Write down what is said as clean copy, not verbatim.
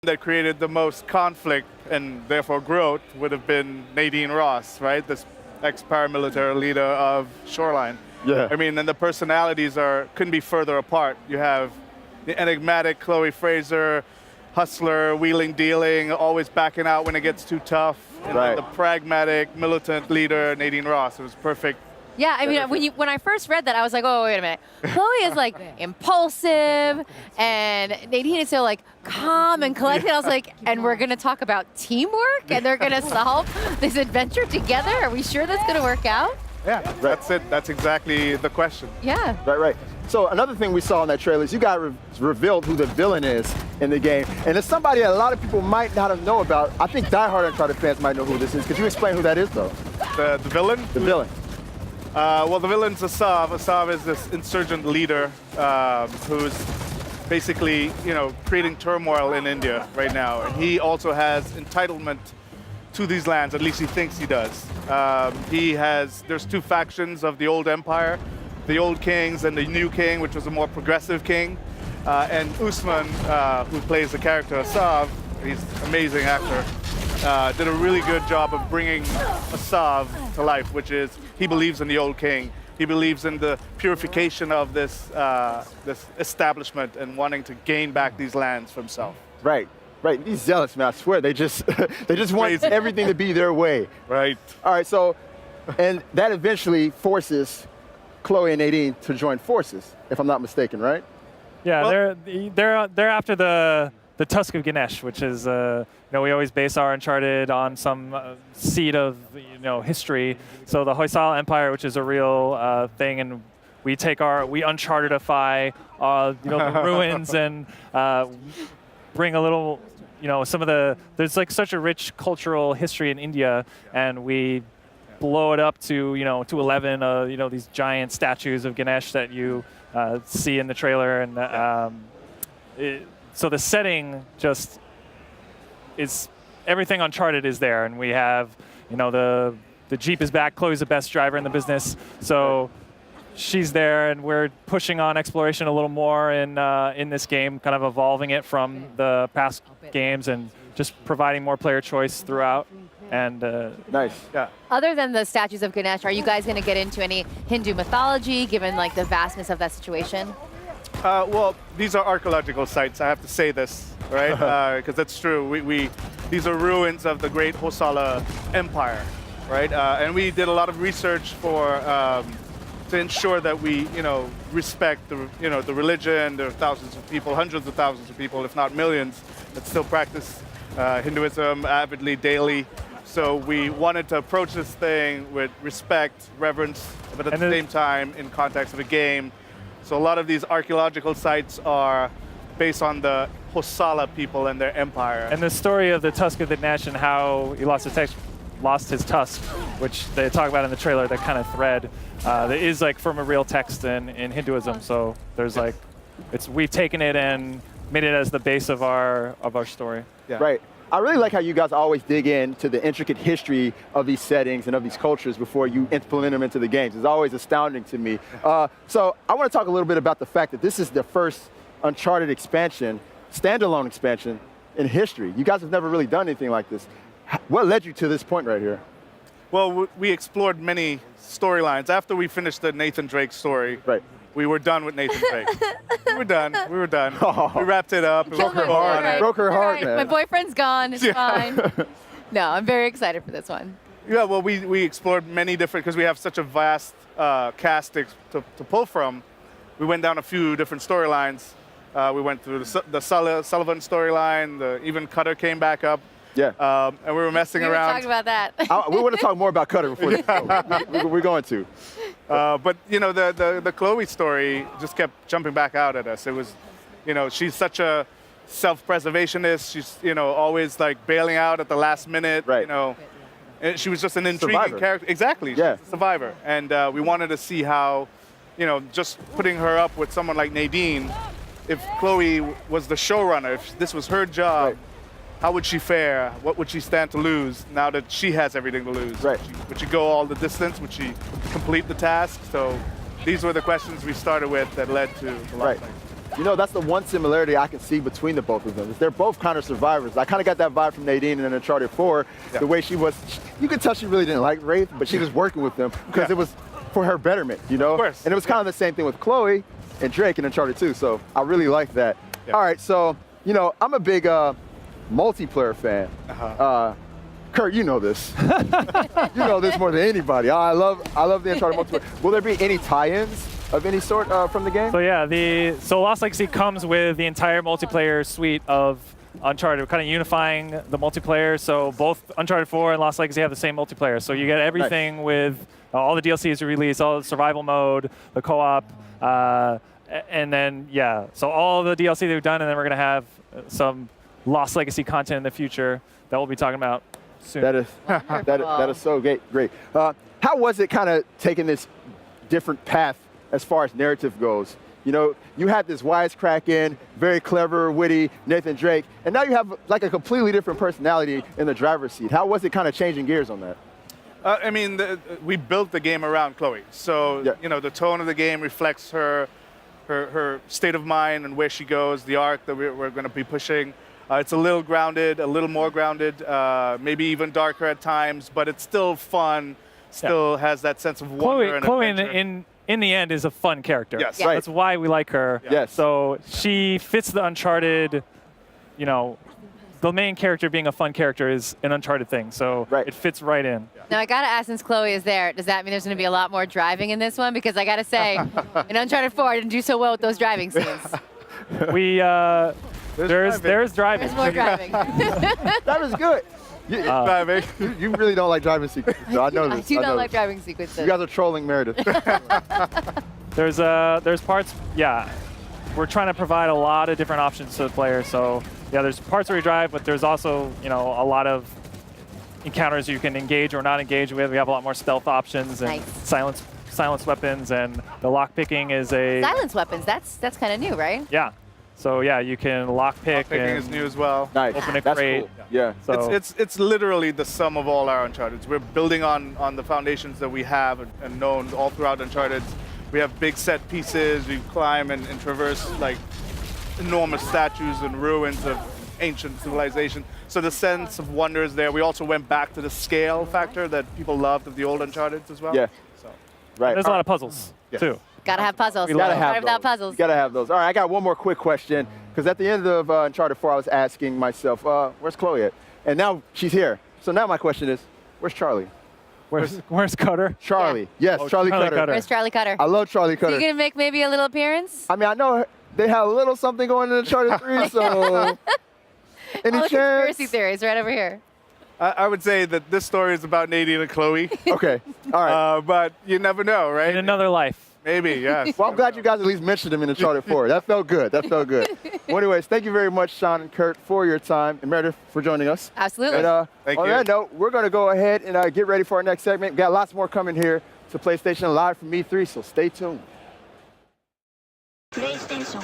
that created the most conflict and therefore growth would have been Nadine Ross, right? This ex-paramilitary leader of Shoreline. Yeah. I mean, and the personalities couldn't be further apart. You have the enigmatic Chloe Fraser, hustler, wheeling, dealing, always backing out when it gets too tough. And right. then the pragmatic, militant leader, Nadine Ross. It was perfect. Yeah, I mean, when I first read that, I was like, oh, wait a minute. Chloe is like impulsive, and Nadine is so like calm and collected. I was like, and we're going to talk about teamwork, and they're going to solve this adventure together? Are we sure that's going to work out? Yeah, that's it. That's exactly the question. Yeah. Right. So another thing we saw in that trailer is you guys revealed who the villain is in the game. And it's somebody that a lot of people might not have known about. I think diehard Uncharted fans might know who this is. Could you explain who that is, though? The villain? The villain. Well, the villain's Assav. Assav is this insurgent leader who's basically, creating turmoil in India right now. And he also has entitlement to these lands, at least he thinks he does. There's two factions of the old empire, the old kings and the new king, which was a more progressive king. And Usman, who plays the character Assav, he's an amazing actor, did a really good job of bringing Assav to life, which is he believes in the old king. He believes in the purification of this establishment and wanting to gain back these lands for himself. Right. These zealots, man, I swear, they just want everything to be their way. Right. All right, so, and that eventually forces Chloe and Nadine to join forces, if I'm not mistaken, right? Yeah, well, they're after the Tusk of Ganesh, which is we always base our Uncharted on some seed of history. So the Hoysala Empire, which is a real thing, and we Unchartedify the ruins and bring a little there's like such a rich cultural history in India, and we blow it up to 11 these giant statues of Ganesh that you see in the trailer, and so the setting just is everything Uncharted is there, and we have the Jeep is back. Chloe's the best driver in the business, so she's there, and we're pushing on exploration a little more in this game, kind of evolving it from the past games and just providing more player choice throughout. And nice. Yeah. Other than the statues of Ganesh, are you guys going to get into any Hindu mythology, given like the vastness of that situation? Well, these are archaeological sites. I have to say this, right? Because that's true. These are ruins of the great Hoysala Empire, right? And we did a lot of research to ensure that we, respect the religion. There are thousands of people, hundreds of thousands of people, if not millions, that still practice Hinduism avidly, daily. So we wanted to approach this thing with respect, reverence, but at the same time in context of a game. So a lot of these archaeological sites are based on the Hoysala people and their empire. And the story of the Tusk of the Ganesh and how he lost his tusk, which they talk about in the trailer, that kind of thread, that is like from a real text in Hinduism. So there's we've taken it and made it as the base of our story. Yeah. Right. I really like how you guys always dig into the intricate history of these settings and of these cultures before you implement them into the games. It's always astounding to me. So I want to talk a little bit about the fact that this is the first Uncharted expansion, standalone expansion in history. You guys have never really done anything like this. What led you to this point right here? Well, we explored many storylines. After we finished the Nathan Drake story, right. We were done with Nathan Drake. We were done. Oh. We wrapped it up. Broke her heart. Right. Broke her heart, right. man. My boyfriend's gone. It's fine. No, I'm very excited for this one. Yeah, well, we explored many different, because we have such a vast cast to pull from. We went down a few different storylines. We went through the Sullivan storyline. Even Cutter came back up. Yeah. And we were messing around. We were talking about that. We want to talk more about Cutter before this show. We're going to. But the Chloe story just kept jumping back out at us. It was, she's such a self-preservationist. She's always like bailing out at the last minute. Right. And she was just an intriguing character. Exactly. She's a survivor. And we wanted to see how, just putting her up with someone like Nadine, if Chloe was the showrunner, if this was her job. Right. How would she fare? What would she stand to lose now that she has everything to lose? Right. Would she go all the distance? Would she complete the task? So these were the questions we started with that led to the last thing. You know, that's the one similarity I can see between the both of them. Is they're both kind of survivors. I kind of got that vibe from Nadine in Uncharted 4, the way she was. You could tell she really didn't like Wraith, but she was working with them because it was for her betterment, you know? Of course. And it was kind of the same thing with Chloe and Drake in Uncharted 2, so I really like that. Yeah. All right, so, you know, I'm a big multiplayer fan. Kurt, you know this. You know this more than anybody. I love the Uncharted multiplayer. Will there be any tie-ins of any sort from the game? So yeah, so Lost Legacy comes with the entire multiplayer suite of Uncharted. We're kind of unifying the multiplayer, so both Uncharted 4 and Lost Legacy have the same multiplayer. So you get everything with all the DLCs released, all the survival mode, the co-op, and then, so all the DLC that we've done, and then we're going to have some Lost Legacy content in the future that we'll be talking about soon. That is so great. How was it kind of taking this different path as far as narrative goes? You know, you had this wisecracking, very clever, witty Nathan Drake, and now you have like a completely different personality in the driver's seat. How was it kind of changing gears on that? I mean, we built the game around Chloe, so you know the tone of the game reflects her state of mind and where she goes, the arc that we're going to be pushing. It's a little grounded, a little more grounded, maybe even darker at times, but it's still fun. Still has that sense of wonder and Chloe adventure. in the end is a fun character. Yes. Right. That's why we like her. Yes. So she fits the Uncharted, you know, the main character being a fun character is an Uncharted thing. So it fits right in. Now I gotta ask, since Chloe is there, does that mean there's gonna be a lot more driving in this one? Because I gotta say, in Uncharted 4, I didn't do so well with those driving scenes. There's driving. There's more driving. That was good. Driving. You really don't like driving sequences, so I know this. I do know not like this. driving sequences. You guys are trolling Meredith. There's parts, we're trying to provide a lot of different options to the player. So there's parts where you drive, but there's also, you know, a lot of encounters you can engage or not engage with. We have a lot more stealth options and silence weapons, and the lock picking is a Silence weapons, that's kind of new, right? Yeah. So you can lock pick. Picking and is new as well. Nice. Open a That's crate. cool. Yeah. So It's literally the sum of all our Uncharted. We're building on the foundations that we have and known all throughout Uncharted. We have big set pieces. We climb and traverse like enormous statues and ruins of ancient civilization. So the sense of wonder is there. We also went back to the scale factor that people loved of the old Uncharted as well. Yeah. So. Right. there's a lot of puzzles too. Gotta have puzzles. You gotta have Sorry without those. puzzles. You gotta have those. All right, I got one more quick question, because at the end of Uncharted 4, I was asking myself, where's Chloe at? And now she's here. So now my question is, where's Charlie? Where's Cutter? Charlie. Yes, Charlie Cutter. Where's Charlie Cutter? I love Charlie So Cutter. you gonna make maybe a little appearance? I mean, I know they had a little something going in Uncharted 3, so any All the chance? conspiracy theories right over here. I would say that this story is about Nadine and Chloe. Okay, all right. But you never know, right? In another life. Maybe, yes. Well, I'm glad you guys at least mentioned him in Uncharted 4. That felt good. That felt good. Well, anyways, thank you very much, Sean and Kurt, for your time, and Meredith for joining us. Absolutely. And Thank on you. that note, we're going to go ahead and get ready for our next segment. We've got lots more coming here to PlayStation Live from E3, so stay tuned. PlayStation